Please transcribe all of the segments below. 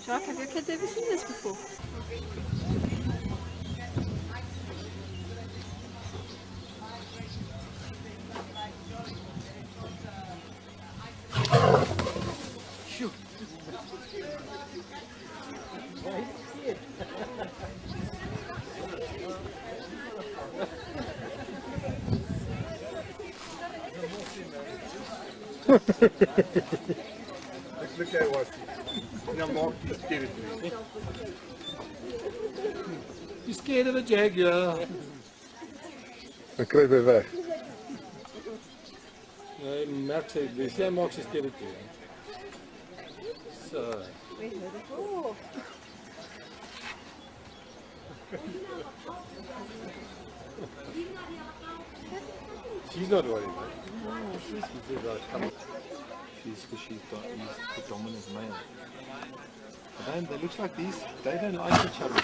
Jacques, have your kids ever seen this before? Look at what Mark is scared of me. You're scared of a jaguar? Dan kruip hy weg. Nee, Mark sê, jy Mark is scared of you. So. She's not worried, man. No, she's come. She's because she's the dominant male. But then they look like these. They don't like each other.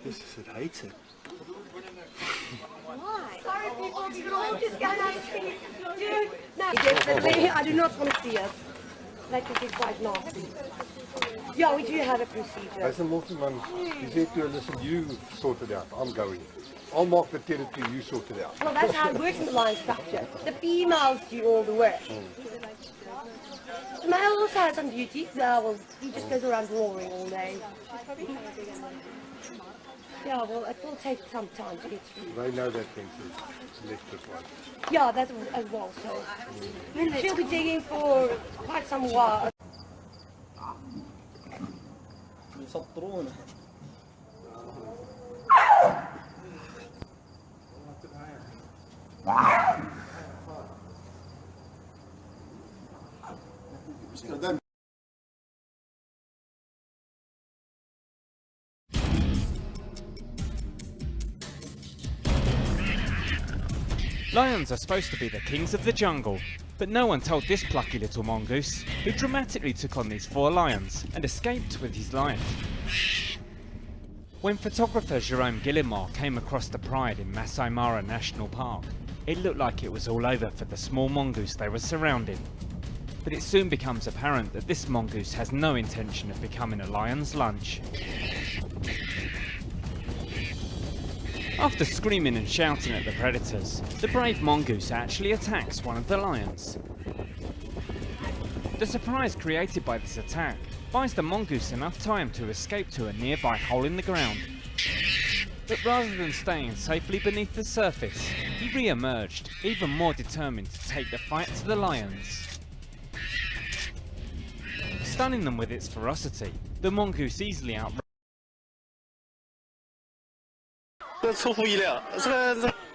This is it hates it. Why? Sorry people, you can all just go down and see. Dude, no. Definitely, I do not want to see us. That could be quite nasty. Yeah, we do have a procedure. As a multi-man, you said to her, listen, you sort it out, I'm going. I'll mark the territory, you sort it out. Well, that's how it works in the lion structure. The females do all the work. The male also has some duties. Well, he just goes around roaring all day. Yeah, well, it will take some time to get through. They know that thing is electric one. Yeah, that as well, so. She'll be digging for quite some while. Lions are supposed to be the kings of the jungle, but no one told this plucky little mongoose, who dramatically took on these 4 lions and escaped with his life. When photographer Jerome Gillimore came across the pride in Masai Mara National Park, it looked like it was all over for the small mongoose they were surrounding. But it soon becomes apparent that this mongoose has no intention of becoming a lion's lunch. After screaming and shouting at the predators, the brave mongoose actually attacks one of the lions. The surprise created by this attack buys the mongoose enough time to escape to a nearby hole in the ground. But rather than staying safely beneath the surface, he re-emerged, even more determined to take the fight to the lions. Stunning them with its ferocity, the mongoose easily outran. 出乎意料，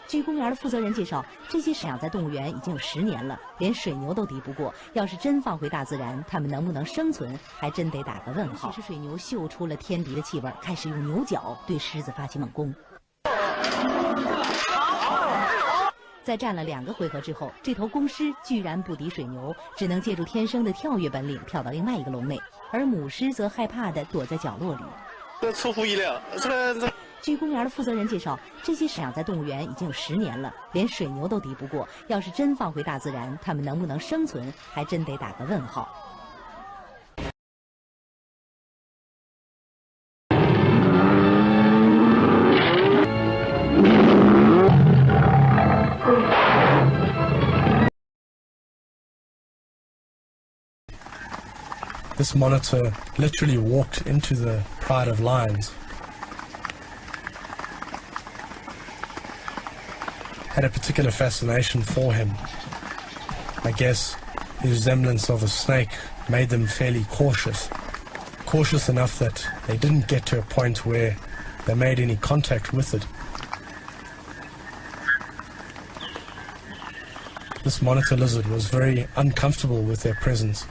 据公园的负责人介绍，这些饲养在动物园已经有10年了，连水牛都敌不过。要是真放回大自然，它们能不能生存，还真得打个问号。其实水牛嗅出了天敌的气味，开始用牛角对狮子发起猛攻。在战了2个回合之后，这头公狮居然不敌水牛，只能借助天生的跳跃本领跳到另外一个笼内，而母狮则害怕地躲在角落里。出乎意料，据公园的负责人介绍，这些饲养在动物园已经有10年了，连水牛都敌不过。要是真放回大自然，它们能不能生存，还真得打个问号。This monitor literally walked into the pride of lions. Had a particular fascination for him. I guess his resemblance of a snake made them fairly cautious. Cautious enough that they didn't get to a point where they made any contact with it. This monitor lizard was very uncomfortable with their presence.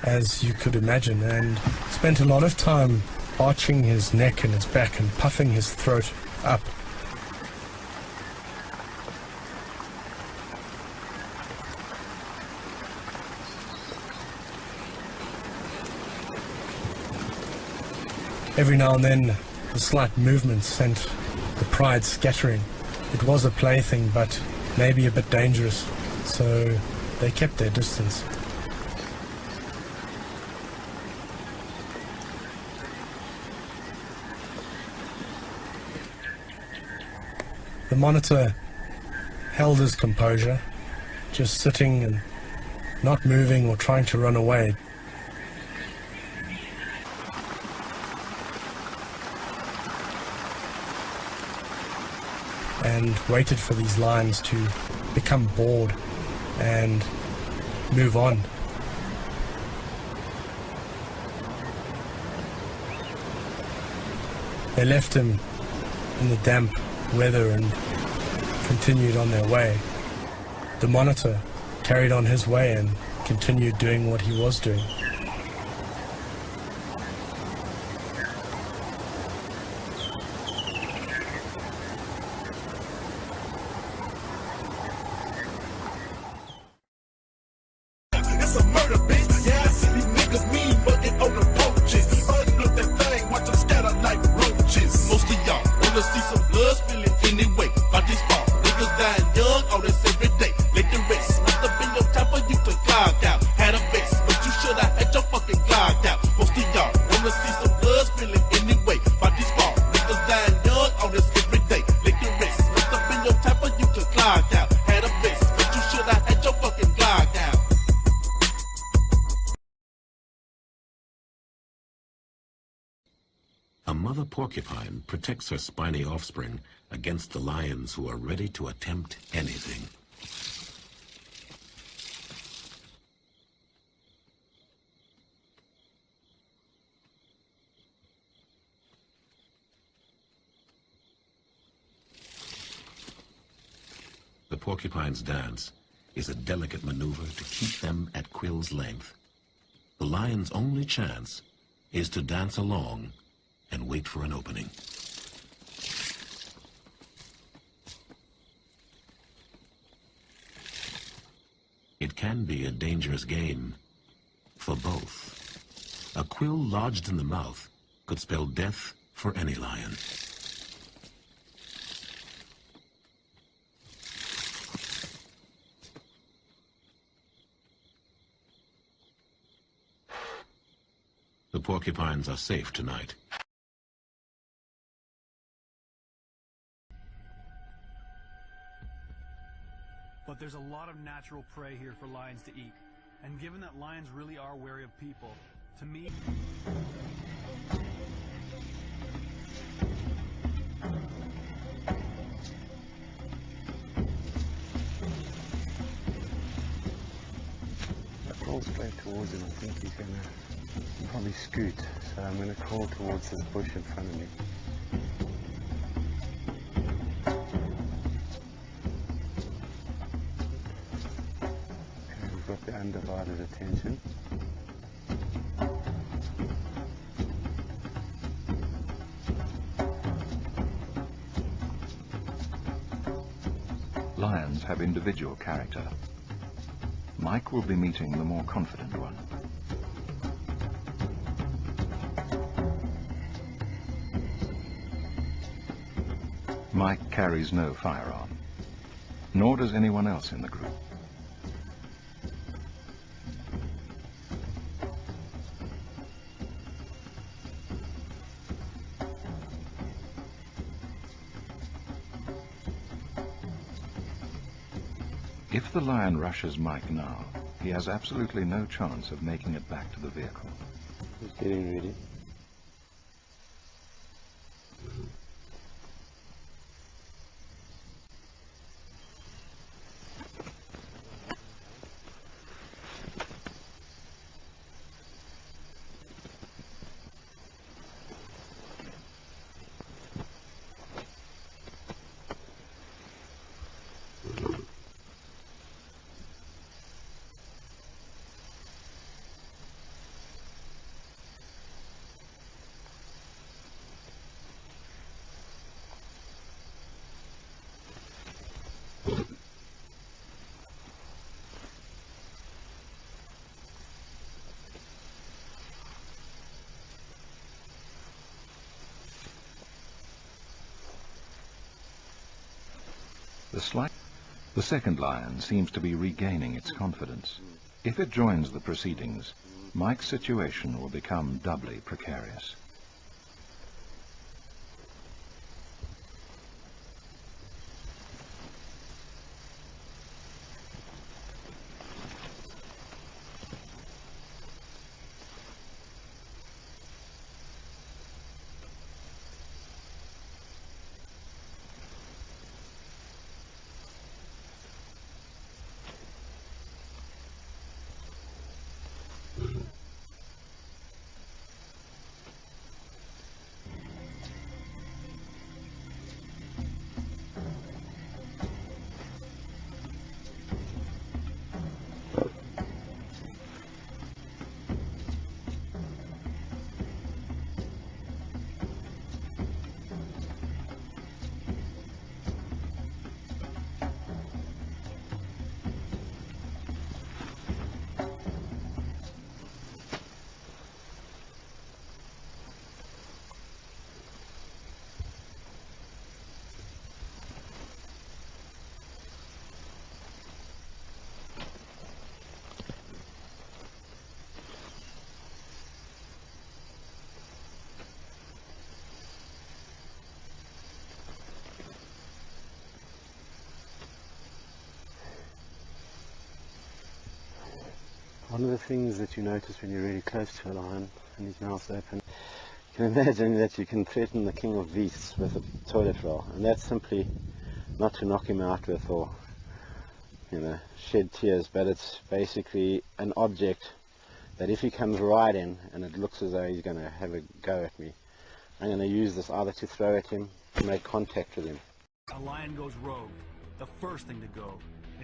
as you could imagine, and spent a lot of time arching his neck and his back and puffing his throat up. Every now and then, a slight movement sent the pride scattering. It was a plaything, but maybe a bit dangerous, so they kept their distance. The monitor held his composure, just sitting and not moving or trying to run away. And waited for these lions to become bored and move on. They left him in the damp weather and continued on their way. The monitor carried on his way and continued doing what he was doing. A mother porcupine protects her spiny offspring against the lions who are ready to attempt anything. The porcupine's dance is a delicate maneuver to keep them at quill's length. The lion's only chance is to dance along and wait for an opening. It can be a dangerous game for both. A quill lodged in the mouth could spell death for any lion. The porcupines are safe tonight. But there's a lot of natural prey here for lions to eat. And given that lions really are wary of people, to me... I crawl straight towards him. I think he's going to probably scoot. So I'm going to crawl towards this bush in front of me. Got the undivided attention. Lions have individual character. Mike will be meeting the more confident one. Mike carries no firearm, nor does anyone else in the group. If the lion rushes Mike now, he has absolutely no chance of making it back to the vehicle. He's getting ready. The second lion seems to be regaining its confidence. If it joins the proceedings, Mike's situation will become doubly precarious. One of the things that you notice when you're really close to a lion and his mouth's open, you can imagine that you can threaten the king of beasts with a toilet roll, and that's simply not to knock him out with or, you know, shed tears, but it's basically an object that if he comes right in and it looks as though he's going to have a go at me, I'm going to use this either to throw at him, to make contact with him. A lion goes rogue. The first thing to go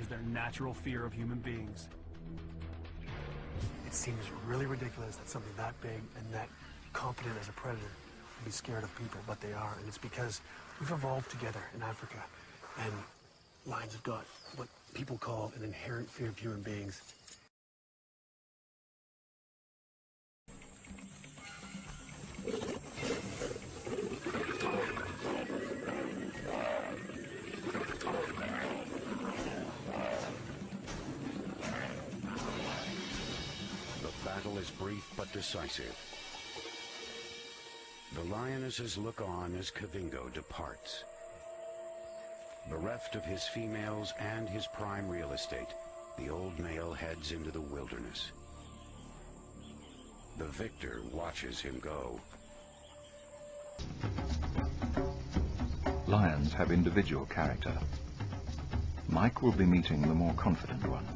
is their natural fear of human beings. It seems really ridiculous that something that big and that competent as a predator would be scared of people, but they are, and it's because we've evolved together in Africa, and lions have got what people call an inherent fear of human beings. Is brief but decisive. The lionesses look on as Kavingo departs. Bereft of his females and his prime real estate, the old male heads into the wilderness. The victor watches him go. Lions have individual character. Mike will be meeting the more confident one.